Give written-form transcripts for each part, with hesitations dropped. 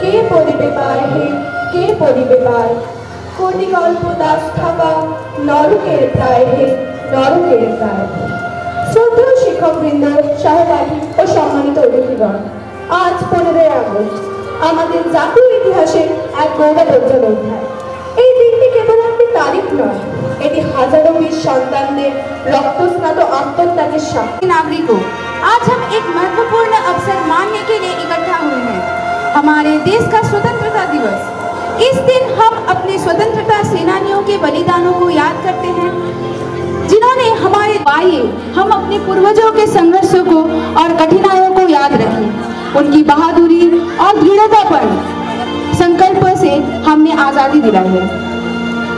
কে পড়িবে পার হে, কে পড়িবে পার। কোটি কল্প দাস থাকা নরকের প্রায় হে, নরকের প্রায়। শ্রদ্ধেয় শিক্ষকবৃন্দ, সহপাঠী ও সম্মানিত অতিথিগণ, আজ 15ই আগস্ট আমাদের জাতীয় ইতিহাসের এক গৌরবোজ্জ্বল অধ্যায়। এই দিনটি কেবল একটি তারিখ নয়, এটি হাজাरों वीर সন্তানদের রক্তস্নাত আত্মত্যাগের সাক্ষী। नागरिकों, आज हम एक महत्वपूर्ण अवसर मानने के लिए इकट्ठा हुए हैं, हमारे देश का स्वतंत्रता दिवस। इस दिन हम अपने स्वतंत्रता सेनानियों के बलिदानों को याद करते हैं, जिन्होंने हमारे आइए हम अपने पूर्वजों के संघर्षों को और कठिनाइयों को याद रखें। उनकी बहादुरी और दृढ़ता पर संकल्प से हमने आज़ादी दिलाई है।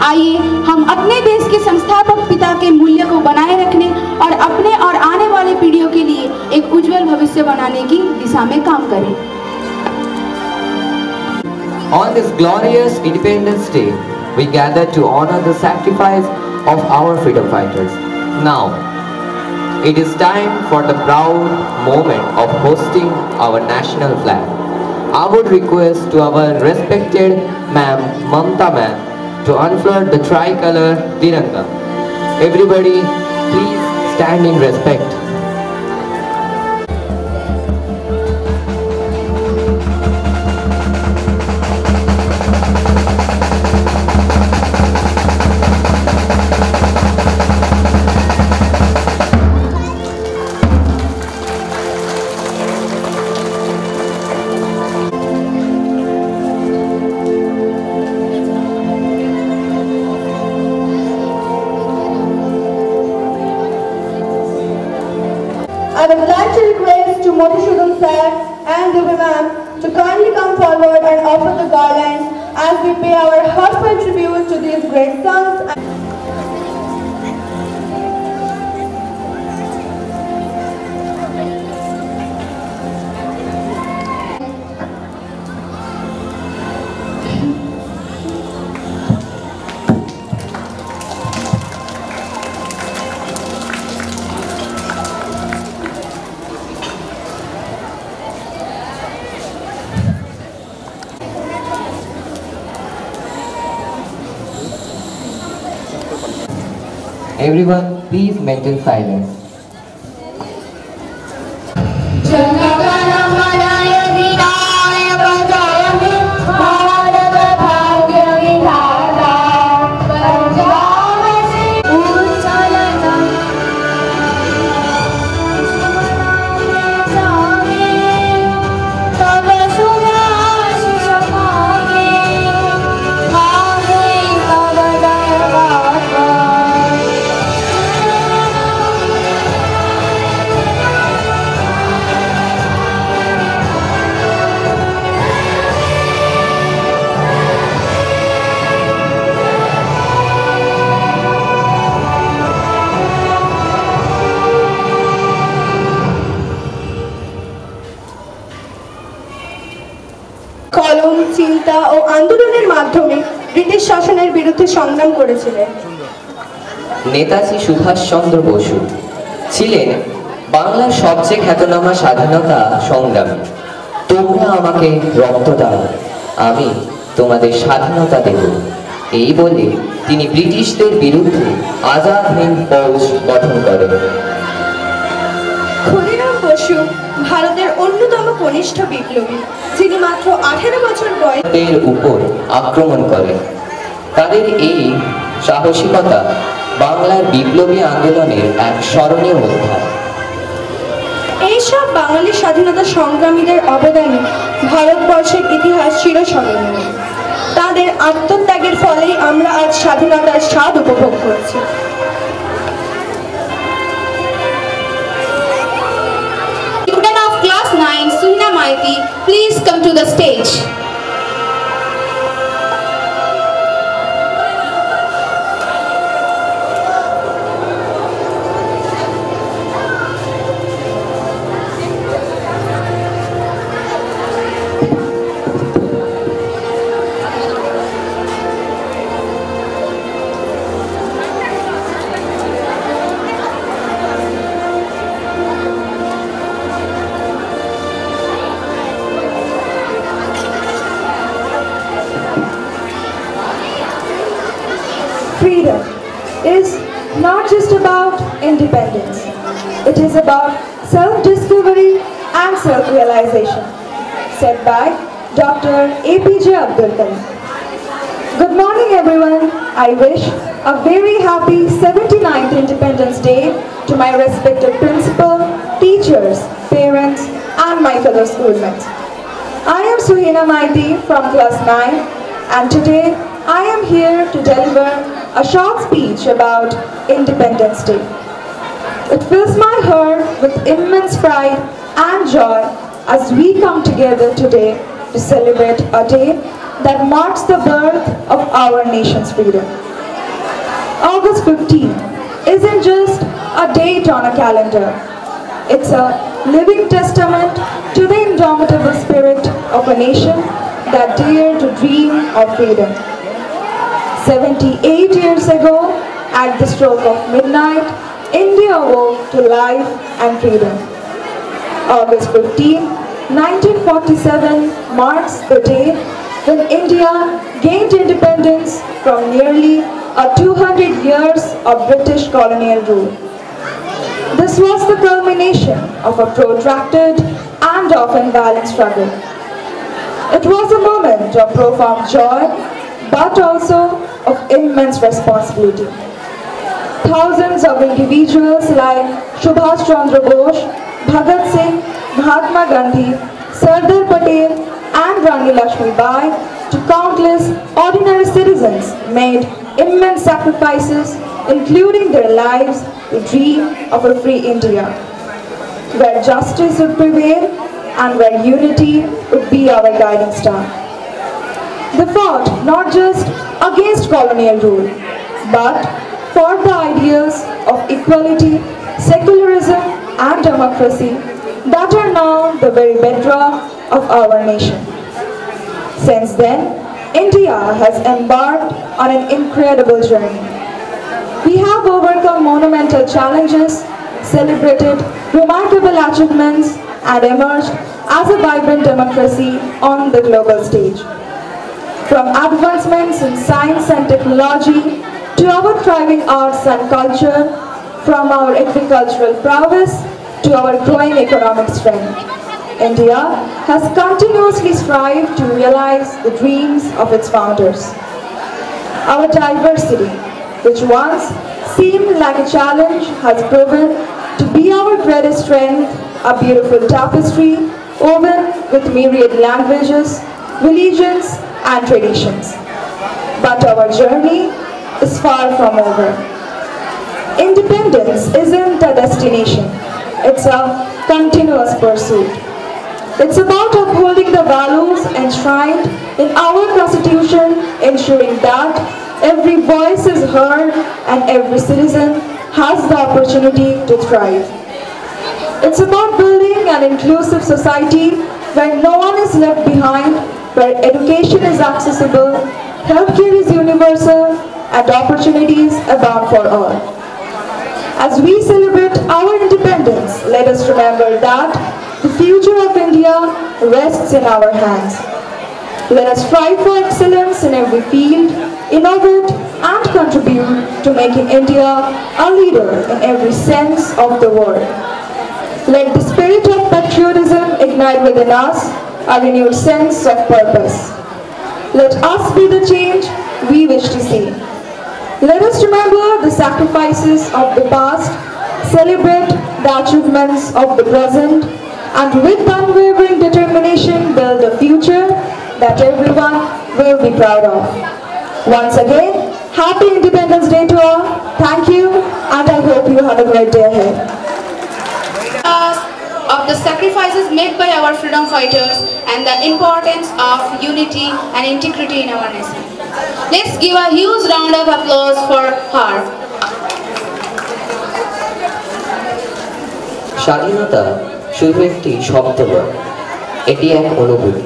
आइए हम अपने देश के संस्थापक पिता के मूल्य को बनाए रखने और अपने और आने वाली पीढ़ियों के लिए एक उज्जवल भविष्य बनाने की दिशा में काम करें। On this glorious Independence Day, we gather to honor the sacrifice of our freedom fighters. Now, it is time for the proud moment of hosting our national flag. I would request to our respected Ma'am Mamta Ma'am to unfurl the tricolor Tiranga. Everybody, please stand in respect. I would like to request to Madhusudan sir and Dubey ma'am to kindly come forward and offer the garlands as we pay our heartfelt tribute to these great sons. Everyone, please maintain silence. কলম, চিন্তা ও আন্দোলনের মাধ্যমে British শাসনের বিরুদ্ধে সংগ্রাম করেছিলেন। নেতাজি সুভাষচন্দ্র বসু ছিলেন বাংলার সবচেয়ে খ্যাতনামা স্বাধীনতা সংগ্রামী। তোমরা আমাকে রক্ত দাও, আমি তোমাদের স্বাধীনতা দেব, এই বলে তিনি ব্রিটিশদের বিরুদ্ধে আজাদ হিন্দ ফৌজ গঠন করেন। ক্ষুদিরাম বসু ভারতের অন্যতম কনিষ্ঠ বিপ্লবী, যিনি মাত্র 18 বছর বয়সের উপর আক্রমণ করেন। তাদের এই সাহসিকতা বাংলার বিপ্লবী আন্দোলনের এক স্মরণীয় অধ্যায়। এইসব বাঙালি স্বাধীনতা সংগ্রামীদের অবদানে ভারতবর্ষের ইতিহাস চিরস্মরণীয়। তাদের আত্মত্যাগের ফলেই আমরা আজ স্বাধীনতার স্বাদ উপভোগ করছি। Student of class 9, Suhina Maiti, please come to the stage. freedom is not just about independence. It is about self-discovery and self-realization, said by Dr. APJ Abdul Kalam. Good morning everyone. I wish a very happy 79th Independence Day to my respected principal, teachers, parents and my fellow schoolmates. I am Suhina Maiti from class 9 and today I am here to deliver a short speech about Independence Day. It fills my heart with immense pride and joy as we come together today to celebrate a day that marks the birth of our nation's freedom. August 15 isn't just a date on a calendar. It's a living testament to the indomitable spirit of a nation that dared to dream of freedom. 78 years ago, at the stroke of midnight, India awoke to life and freedom. August 15, 1947 marks the day when India gained independence from nearly 200 years of British colonial rule. This was the culmination of a protracted and often violent struggle. It was a moment of profound joy, but also of immense responsibility. Thousands of individuals like Subhash Chandra Bose, Bhagat Singh, Mahatma Gandhi, Sardar Patel and Rani Lakshmi Bai, to countless ordinary citizens made immense sacrifices, including their lives, to dream of a free India, where justice would prevail and where unity would be our guiding star. They fought not just against colonial rule, but for the ideals of equality, secularism and democracy that are now the very bedrock of our nation. Since then, India has embarked on an incredible journey. We have overcome monumental challenges, celebrated remarkable achievements, and emerged as a vibrant democracy on the global stage. From advancements in science and technology to our thriving arts and culture, from our agricultural prowess to our growing economic strength, India has continuously strived to realize the dreams of its founders. Our diversity, which once seemed like a challenge, has proven to be our greatest strength, a beautiful tapestry woven with myriad languages, religions, and traditions. But our journey is far from over. Independence isn't a destination, it's a continuous pursuit. It's about upholding the values enshrined in our Constitution, ensuring that every voice is heard and every citizen has the opportunity to thrive. It's about building an inclusive society where no one is left behind, where education is accessible, healthcare is universal, and opportunities abound for all. As we celebrate our independence, let us remember that the future of India rests in our hands. Let us strive for excellence in every field, innovate and contribute to making India a leader in every sense of the word. Let the spirit of patriotism ignite within us a renewed sense of purpose. Let us be the change we wish to see. Let us remember the sacrifices of the past, celebrate the achievements of the present, and with unwavering determination build a future that everyone will be proud of. Once again, Happy Independence Day to all. Thank you, and I hope you have a great day ahead. Of the sacrifices made by our freedom fighters and the importance of unity and integrity in our nation. Let's give a huge round of applause for her. স্বাধীনতা শুধু একটি শব্দ নয়, এটি এক অনুভূতি,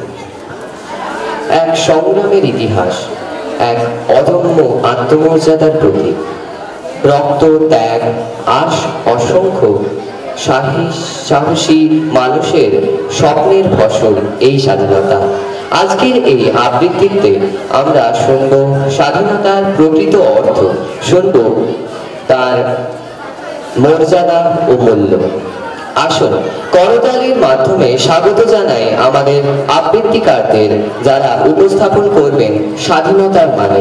এক সংগ্রামের ইতিহাস, এক অদম্য আত্মমর্যাদার প্রতীক। রক্ত, ত্যাগ আর অসংখ্য সাহসী মানুষের স্বপ্নের ফসল এই স্বাধীনতা। আজকের এই আবৃত্তিতে আমরা শুনব স্বাধীনতার প্রকৃত অর্থ, শুনব তার মর্যাদা ও মূল্য। আসুন করতালির মাধ্যমে স্বাগত জানাই আমাদের আবৃত্তিকারদের, যারা উপস্থাপন করবেন স্বাধীনতার মানে।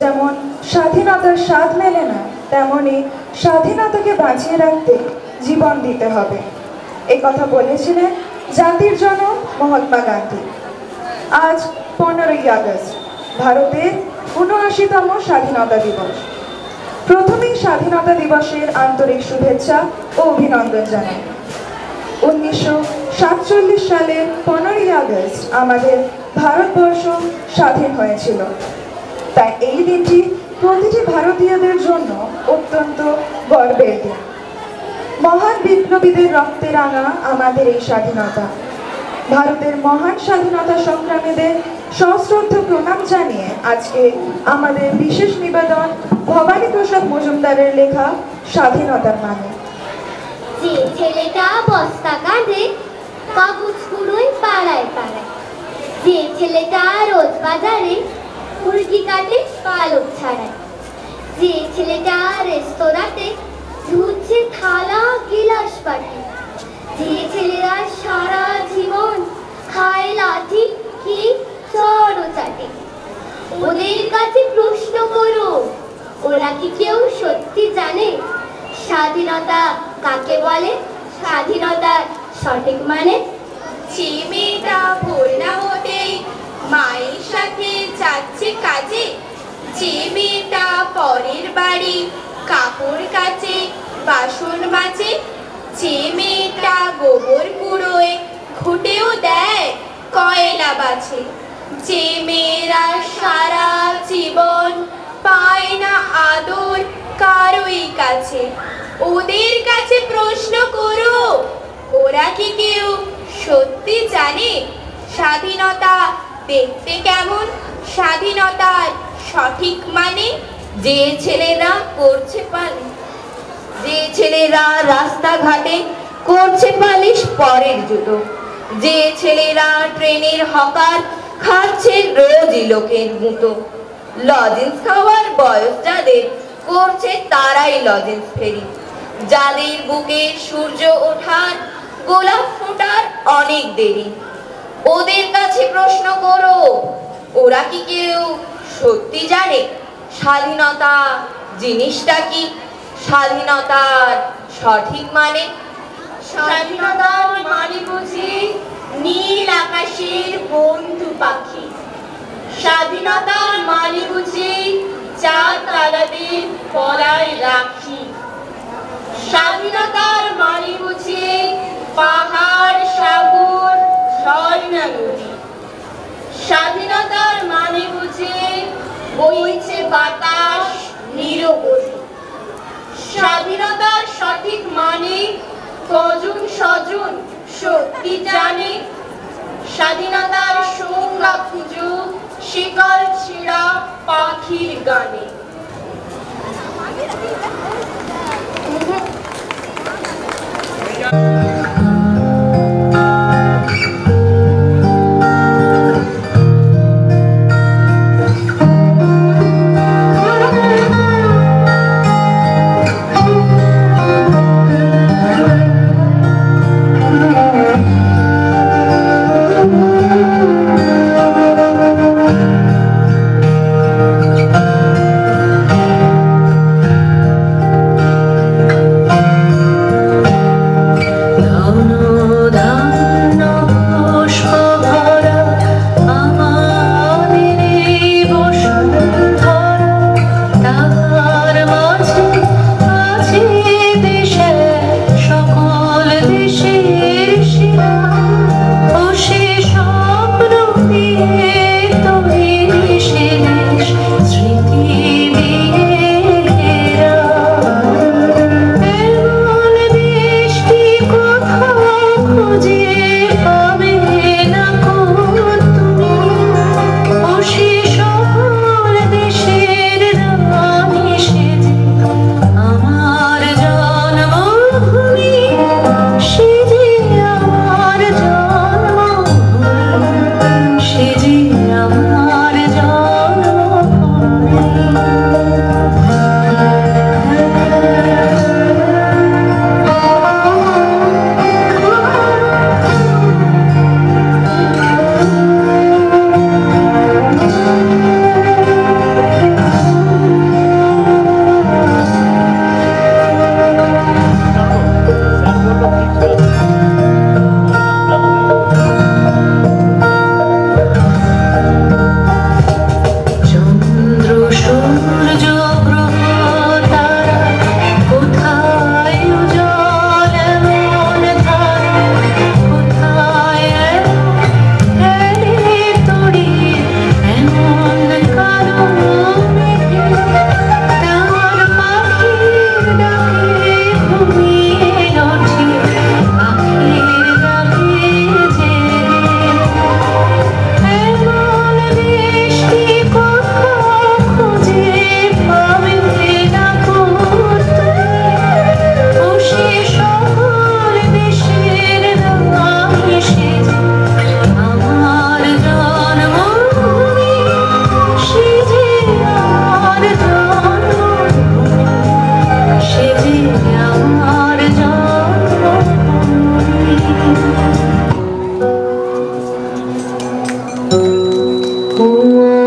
যেমন স্বাধীনতার স্বাদ মেলে না, তেমনি স্বাধীনতাকে বাঁচিয়ে রাখতে জীবন দিতে হবে, এ কথা বলেছিলেন জাতির জনক মহাত্মা গান্ধী। আজ 15ই আগস্ট, ভারতের ৭৯তম স্বাধীনতা দিবস। প্রথমেই স্বাধীনতা দিবসের আন্তরিক শুভেচ্ছা ও অভিনন্দন জানাই। 1947 সালের 15ই আগস্ট আমাদের ভারতবর্ষ স্বাধীন হয়েছিল, তাই এই দিনটি প্রতিটি ভারতীয়দের জন্য অত্যন্ত গর্বের দিন। মহান বিপ্লবীদের রক্তে রাঙা আমাদের এই স্বাধীনতা। ভারতের মহান স্বাধীনতা সংগ্রামীদের সশ্রদ্ধ প্রণাম জানিয়ে আজকে আমাদের বিশেষ নিবেদন ভবানী প্রসাদ মজুমদারের লেখা স্বাধীনতার মানে। যে ছেলেটা বস্তা কাঁধে কাগজ কুড়োয় পাড়ায় পাড়ায়, যে ছেলেটা রোজ বাজারে মুরগি কাটে পালক ছাড়ায়, যে ছেলেটা রেস্তোরাঁতে ধুচ্ছে থালা গিলাস বাটি, যে ছেলেরা সারা জীবন খায় লাঠি কি চড় চাটে, ওদের কাছে প্রশ্ন করো, ওরা কি কেউ সত্যি জানে স্বাধীনতা কাকে বলে, স্বাধীনতার সঠিক মানে? যে মেয়েটা ভোর না হতেই মায়ের সাথে যাচ্ছে কাজে, যে মেয়েটা পরের বাড়ি কাপড় কাচে বাসন মাজে, যে মেয়েটা গোবর কুড়োয় ঘুটেও দেয় কয়লা বাছে, যে মেয়েরা সারা জীবন পায় না আদর কারোই কাছে, ওদের কাছে প্রশ্ন করো, ওরা কি কেউ সত্যি জানে স্বাধীনতা দেখতে কেমন, স্বাধীনতার সঠিক মানে? যে ছেলেরা করছে পালিশ, যে ছেলেরা রাস্তাঘাটে করছে পালিশ পরের জুতো, যে ছেলেরা ট্রেনের হকার খাচ্ছে রোজই লোকের মুতো, লজেন্স খাওয়ার বয়স যাদের করছে তারাই লজেন্স ফেরি, যাদের বুকে সূর্য ওঠার গোলাপ ফোটার অনেক দেরি, ওদের কাছে প্রশ্ন করো, ওরা কি কেউ সত্যি জানে স্বাধীনতা জিনিসটা কি, স্বাধীনতার সঠিক মানে? স্বাধীনতার মানে বুঝি নীল আকাশের বন্ধু পাখি, স্বাধীনতার মানে বুঝি চাঁদ তারাদের পরায় রাখি, স্বাধীনতার মানে বুঝি পাহাড় সাগর ঝর্ণা নদী, স্বাধীনতার মানে বুঝি বইছে বাতাস নিরবধি, স্বাধীনতার সঠিক মানে কজন স্বজন সত্যি জানে, স্বাধীনতার সংজ্ঞা খুঁজো শিকল ছিঁড়া পাখির গানে।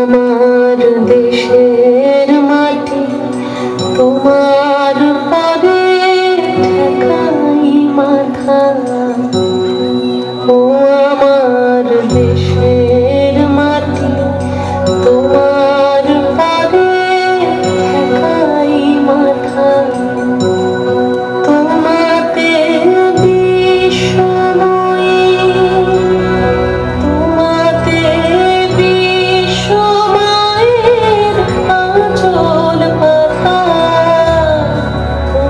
আমার দেশের মাটি তোমার পরে ঠেকাই মাথা, ও আমার দেশের মাটি তোমার পরে ঠেকাই মাথা। তোমাতে বিশ্বময়ী, তোমাতে বিশ্বমায়ের আঁচল পাতা, ও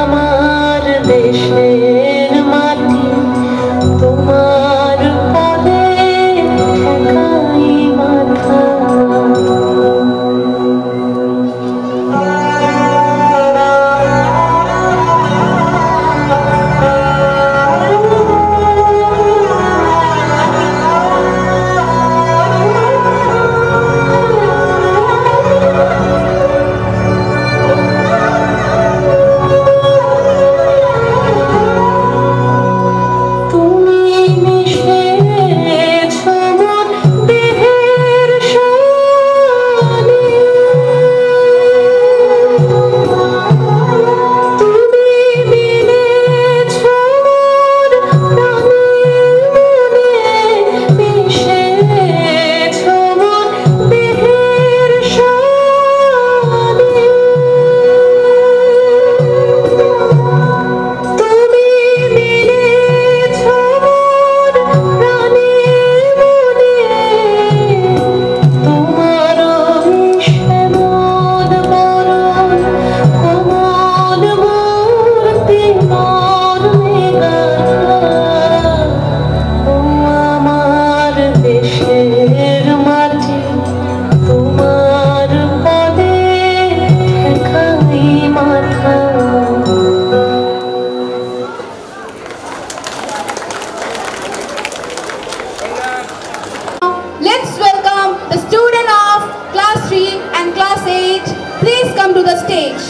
আমার দেশের মাটি তোমার পদে ঠেকাই মাথা। তুমি মিশেছ মন দেহের সনে, তুমি মিলেছ মোর প্রাণে মনে, মিশেছ মন দেহের সনে। তুমি মিলেছ মোর প্রাণে মনে, তোমার শ্যামল বরণ কোমল মূর্তি মর্মে গাথা, ও আমার দেশের মাটি তোমার পদে ঠেকাই মাথা। Let's welcome the student of class 3 and class 8. Please come to the stage.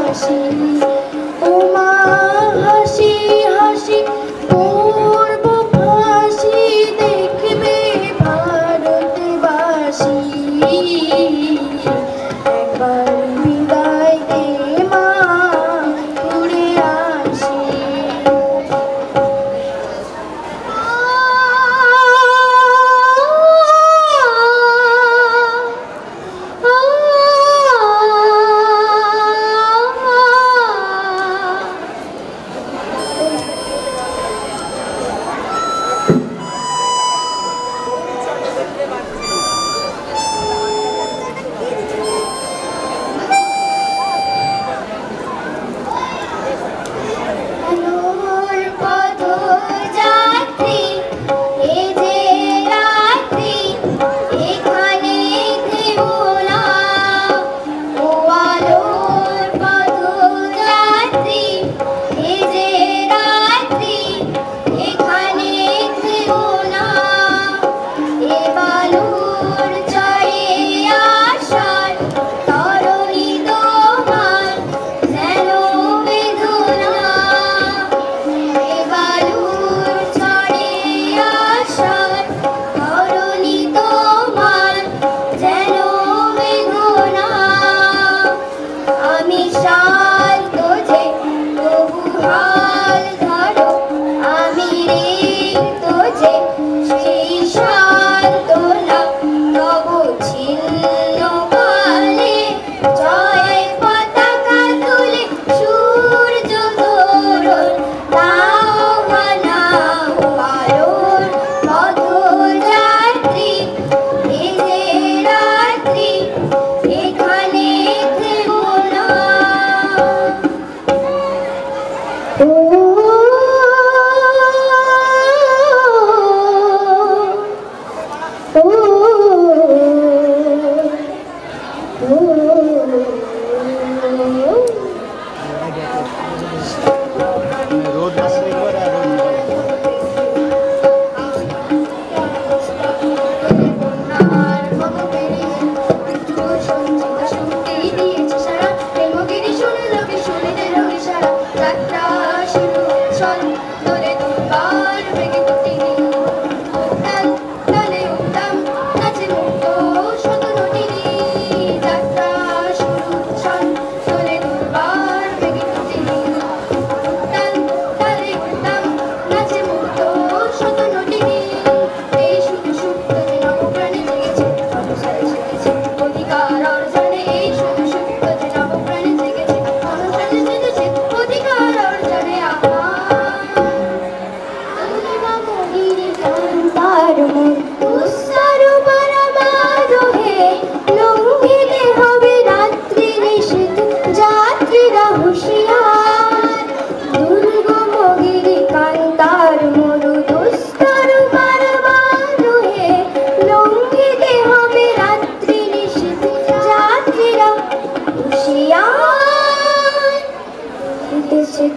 হাসি ও মা হাসি হাসি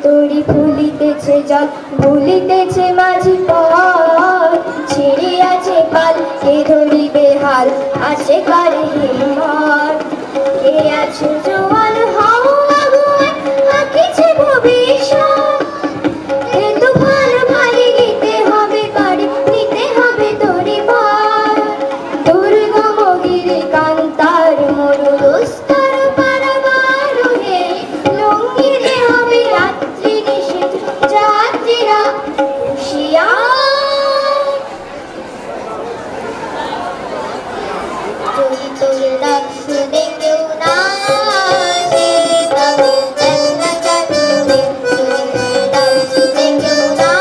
তোরি ফুলিতেছে জল ভুলিতেছে মাঝি পথ ছিঁড়ে আছে পাল কে ধরিবে হাল আছে কারে হিম্মত কে আছে জোয়ান হাও আগুন আঁকিছে ভবিষ্যৎ এ তুফান ভারী নিতে হবে পারি নিতে হবে তোরি পার দুর্গম গিরি কান্তার মরু দুস্তর পারাবার হে লঙ্ঘিতে হবে রাত্রি নিষেধ যাত্রীরা হুঁশিয়ার যদি তোর ডাক শুনে কেউ না আসে তবে একলা চাঁদে যদি তোর ডাক শুনে কেউ না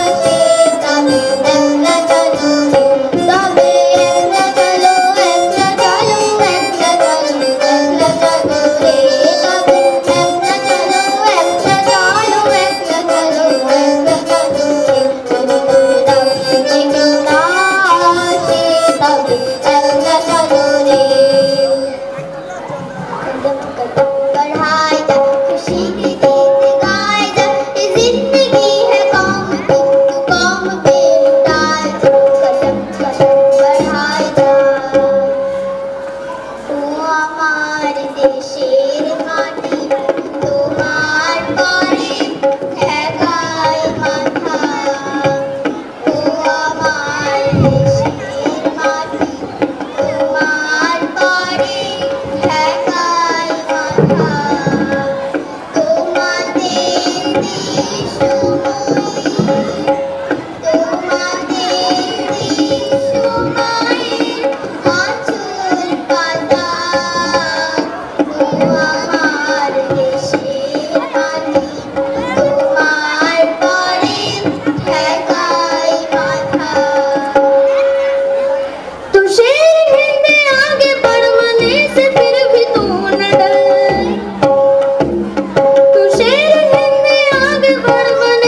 আসে তবে একলা চাঁদে তবে একলা চলো একলা চলো একলা চলো একলা চলো রে তবে একলা চলো একলা চলো একলা চলো একলা চলো রে যদি তোর ডাক শুনে কেউ না আসে তবে একলা চলো রে कदम कदम बढ़ाए जा खुशी के गीत गाए जा ये जिंदगी है कौम की तू कौम पे लुटाए जा कदम कदम बढ़ाए जा तू हमारे देशेर माटी तुम्हार पारे है गाय माथा तू हमारे देशेर माटी तुम्हार पारे है गाय माथा তোমাদের দেশ মায়ের আঁচল পাতা আমার দেশের মাটি তোমার পরে ঠেকাই মাথা तो शेर हिंद आगे बढ़ने से फिर भी तू न डर तो शेर हिंद आगे बढ़ने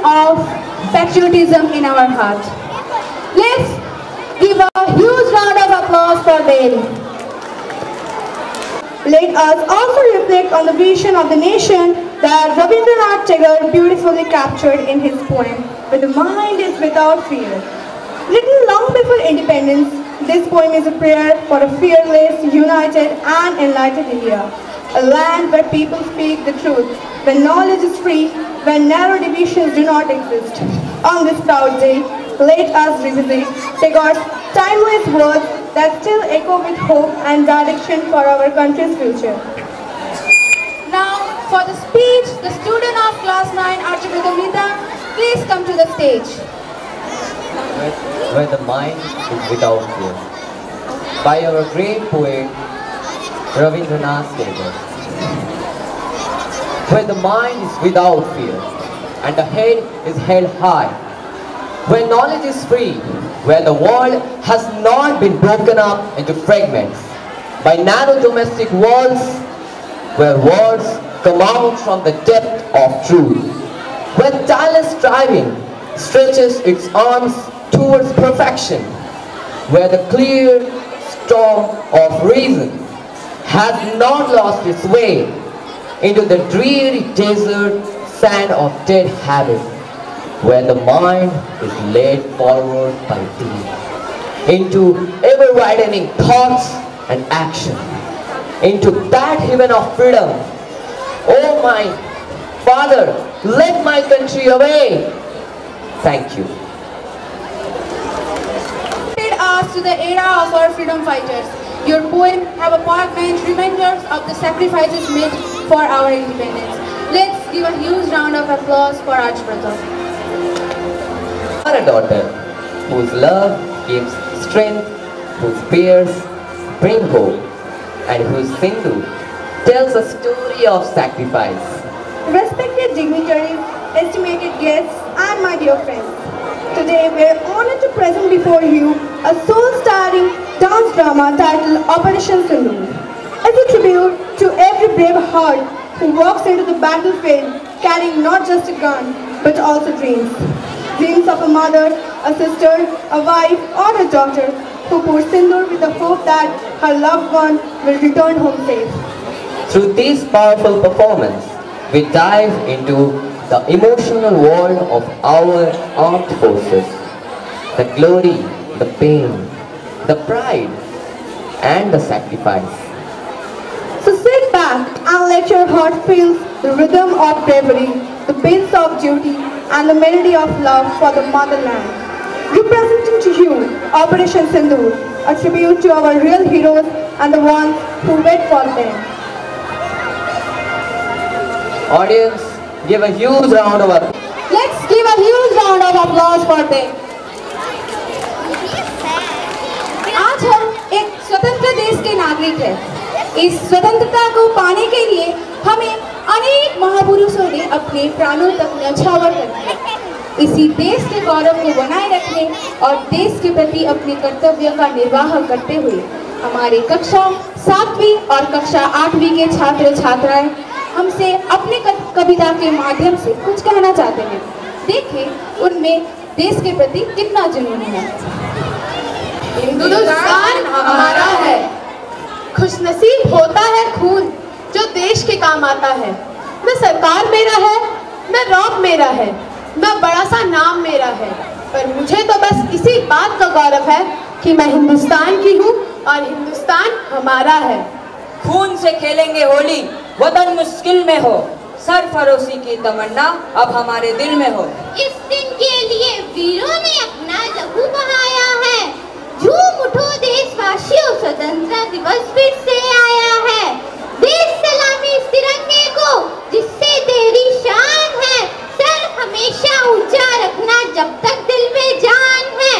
of patriotism in our heart. Let's give a huge round of applause for them. Let us also reflect on the vision of the nation that Rabindranath Tagore beautifully captured in his poem, "When the mind is without fear." Written long before independence, this poem is a prayer for a fearless, united and enlightened India. A land where people speak the truth, where knowledge is free, where narrow divisions do not exist. On this proud day, let us revisit Tagore's timeless words that still echo with hope and direction for our country's future. Now, for the speech, the student of class 9, Archibald Mita, please come to the stage. Where the mind is without fear, by our great poet Rabindranath Tagore. Where the mind is without fear and the head is held high, where knowledge is free, where the world has not been broken up into fragments by narrow domestic walls, where words come out from the depth of truth, where tireless striving stretches its arms towards perfection, where the clear storm of reason has not lost its way into the dreary desert sand of dead habit, where the mind is led forward by deed into ever-widening thoughts and action, into that heaven of freedom. Oh my Father, let my country away. Thank you. Us to the era of our freedom fighters. Your poem have a poignant reminders of the sacrifices made for our independence. Let's give a huge round of applause for Archibald. A daughter whose love gives strength, whose prayers bring hope, and whose Sindhu tells a story of sacrifice. Respected dignitaries, estimated guests, and my dear friends, today we are honored to present before you a soul-stirring dance drama titled Operation Sindoor. It's a tribute to every brave heart who walks into the battlefield carrying not just a gun, but also dreams. Dreams of a mother, a sister, a wife, or a daughter who pours sindoor with the hope that her loved one will return home safe. Through this powerful performance, we dive into the emotional world of our armed forces, the glory, the pain, the pride, and the sacrifice. So sit back and let your heart feel the rhythm of bravery, the beats of duty, and the melody of love for the motherland. Representing to you Operation Sindoor, a tribute to our real heroes and the ones who wait for them. Audience, give a huge round of applause. Let's give a huge round of applause for them. आज हम एक स्वतंत्र देश के नागरिक हैं। इस स्वतंत्रता को पाने के लिए हमें अनेक महापुरुषों ने अपने प्राणों तक न्यौछावर कर दिया। इसी देश के गौरव को बनाए रखने और देश के प्रति अपने कर्तव्य का निर्वाह करते हुए हमारे कक्षा 7वीं और कक्षा 8वीं के छात्र छात्राएं हमसे अपने कविता के माध्यम से कुछ कहना चाहते हैं। देखें उनमें देश के प्रति कितना जुनून है। हिंदुस्तान हमारा है, खुशनसीब होता है खून जो देश के काम आता है। न सरकार मेरा है, न रौब मेरा है, न बड़ा सा नाम मेरा है, पर मुझे तो बस इसी बात का गौरव है कि मैं हिंदुस्तान की हूँ और हिंदुस्तान हमारा है। खून से खेलेंगे होली, वतन मुश्किल में हो, सरफरोशी की तमन्ना अब हमारे दिल में हो। इस दिन के लिए वीरों ने अपना लहू बहाया है। झूम उठो देशवासियों, स्वतंत्रता दिवस फिर से आया है। देश सलामी इस तिरंगे को जिससे तेरी शान है। सर हमेशा ऊंचा रखना जब तक दिल में जान है।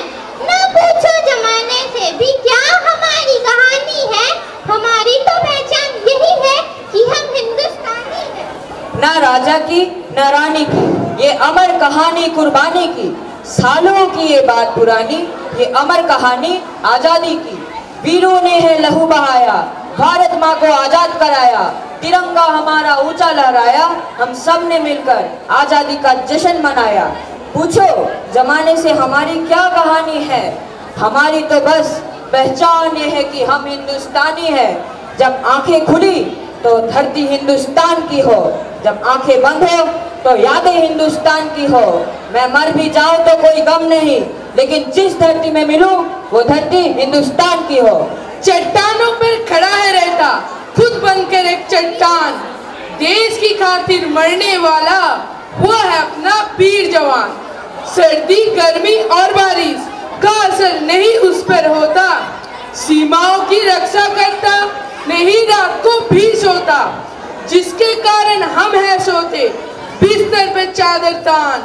न पूछो जमाने से भी क्या हमारी कहानी है। हमारी तो पहचान यही है कि हम हिंदुस्तानी हैं। न राजा की न रानी की ये अमर कहानी कुर्बानी की, सालों की ये बात पुरानी, ये अमर कहानी आजादी की। वीरों ने है लहू बहाया, भारत माँ को आजाद कराया। तिरंगा हमारा ऊंचा लहराया, हम सब ने मिलकर आजादी का जश्न मनाया। पूछो जमाने से हमारी क्या कहानी है, हमारी तो बस पहचान ये है कि हम हिंदुस्तानी हैं। जब आंखें खुली तो धरती हिंदुस्तान की हो, जब आंखें बंद हो तो यादें हिंदुस्तान की हो। मैं मर भी जाऊं तो कोई गम नहीं, लेकिन जिस धरती में मिलूं वो धरती हिंदुस्तान की हो। चट्टानों पर खड़ा है रहता, खुद बनकर एक चट्टान, देश की खातिर मरने वाला वो है अपना वीर जवान। सर्दी गर्मी और बारिश का असर नहीं उस पर होता, सीमाओं की रक्षा करता, नहीं रात को भी सोता, जिसके कारण हम हैं सोते बिस्तर पे चादर तान।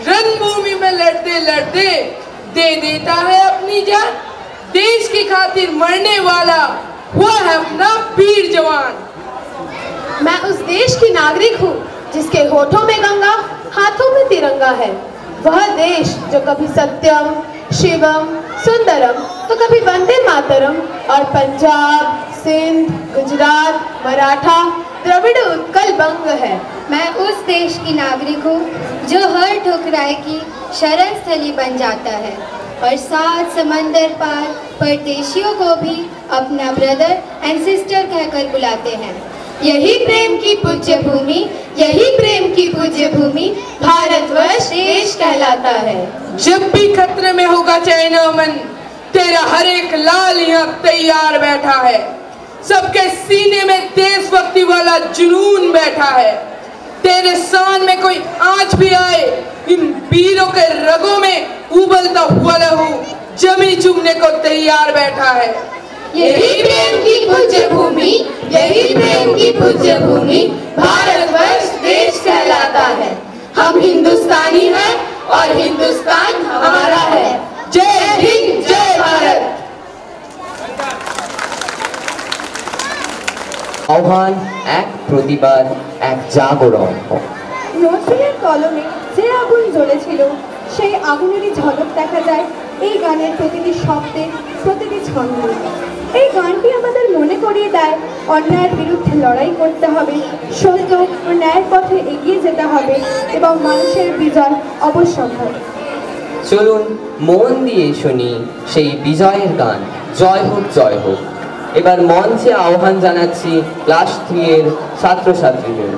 रणभूमि में लड़ते लड़ते दे देता है अपनी जान, देश की खातिर मरने वाला वो है अपना वीर जवान। मैं उस देश की नागरिक हूँ जिसके होठों में गंगा, हाथों में तिरंगा है। वह देश जो कभी सत्यम, शिवम, सुंदरम तो कभी वंदे मातरम और पंजाब, सिंध, गुजरात, मराठा, द्रविड़ उत्कल बंग है। मैं उस देश की नागरिक हूँ जो हर ठुकराए की शरण स्थली बन जाता है और 7 समंदर पार परदेशियों को भी अपना ब्रदर एंड सिस्टर कहकर बुलाते हैं। यही प्रेम की पूज्य भूमि, यही प्रेम की पूज्य भूमि भारतवर्ष देश कहलाता है। जब भी खतरे में होगा चैन अमन, तेरा हर एक लाल यहाँ तैयार बैठा है। सबके सीने में देशभक्ति वाला जुनून बैठा है। तेरे शान में कोई आंच भी आए, इन वीरों के रगों में उबलता हुआ लहू जमी चुमने को तैयार बैठा है। यही प्रेम की पूज्य भूमि, यही प्रेम की पूज्य भूमि भारतवर्ष देश कहलाता है। हम हिंदुस्तानी हैं और हिंदुस्तान हमारा है। जय हिंद, जय भारत। আহ্বান এক প্রতিবাদ এক জাগরণ। নজরুলের কলমে যে আগুন জ্বলেছিল সেই আগুনেরই ঝলক দেখা যায় এই গানের প্রতিটি শব্দে, প্রতিটি ছন্দে। এই গানটি আমাদের মনে করিয়ে দেয় অন্যায়ের বিরুদ্ধে লড়াই করতে হবে, সত্য ও ন্যায়ের পথে এগিয়ে যেতে হবে এবং মানুষের বিজয় অবশ্যম্ভাবী। চলুন মন দিয়ে শুনি সেই বিজয়ের গান, জয় হোক জয় হোক। এবার মঞ্চে আহ্বান জানাচ্ছি ক্লাস 3 এর ছাত্রছাত্রীদের।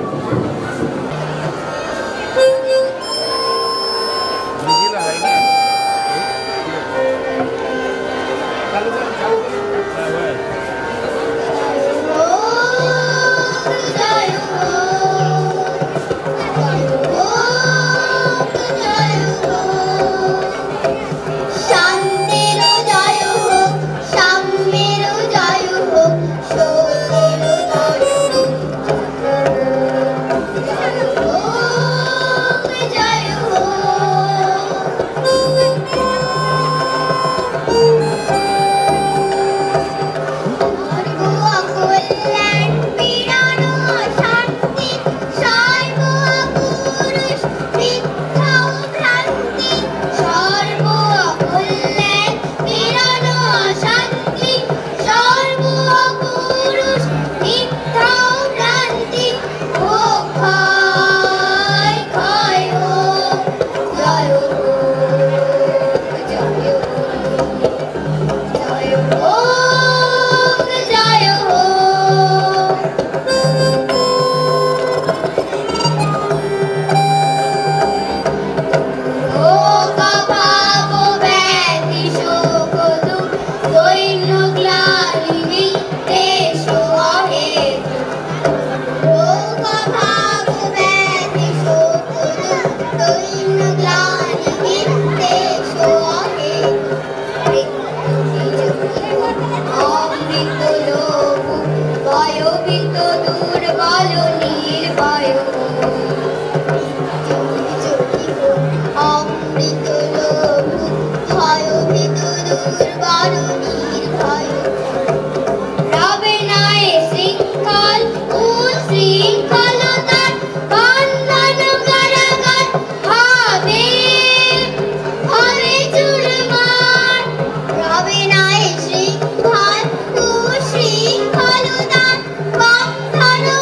Shri, Bhanu, Shri, Bhanu, Dan, Bam, Dhanu,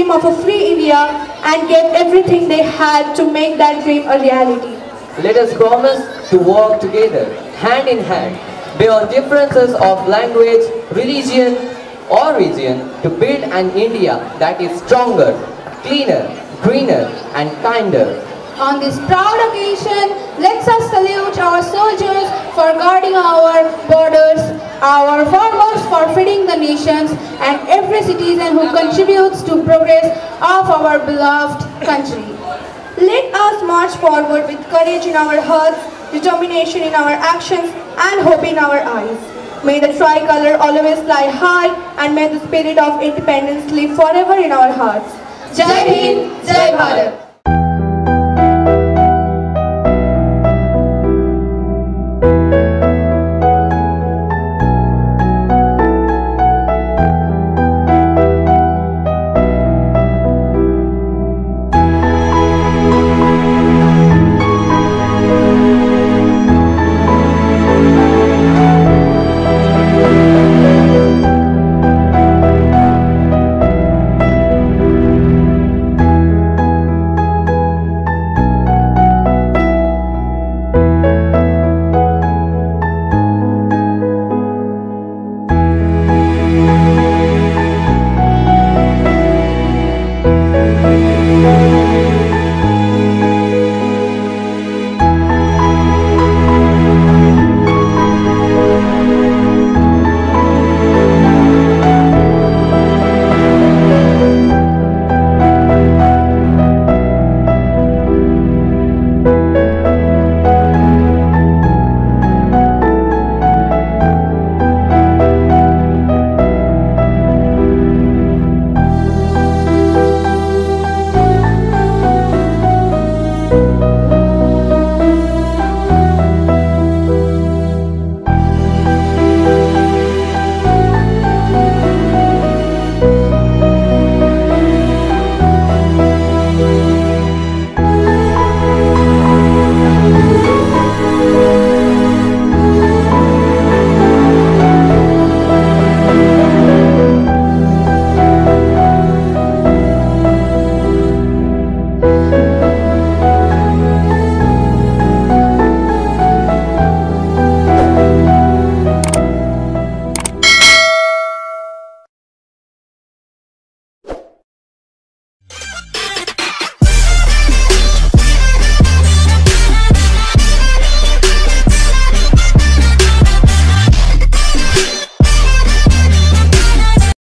dream of a free India and gave everything they had to make that dream a reality. Let us promise to work together, hand in hand, beyond differences of language, religion or region, to build an India that is stronger, cleaner, greener and kinder. On this proud occasion, let us salute our soldiers for guarding our borders, our farmers for feeding the nations, and every citizen who contributes to progress of our beloved country. Let us march forward with courage in our hearts, determination in our actions, and hope in our eyes. May the tricolor always fly high, and may the spirit of independence live forever in our hearts. Jai Hind, Jai Bharat.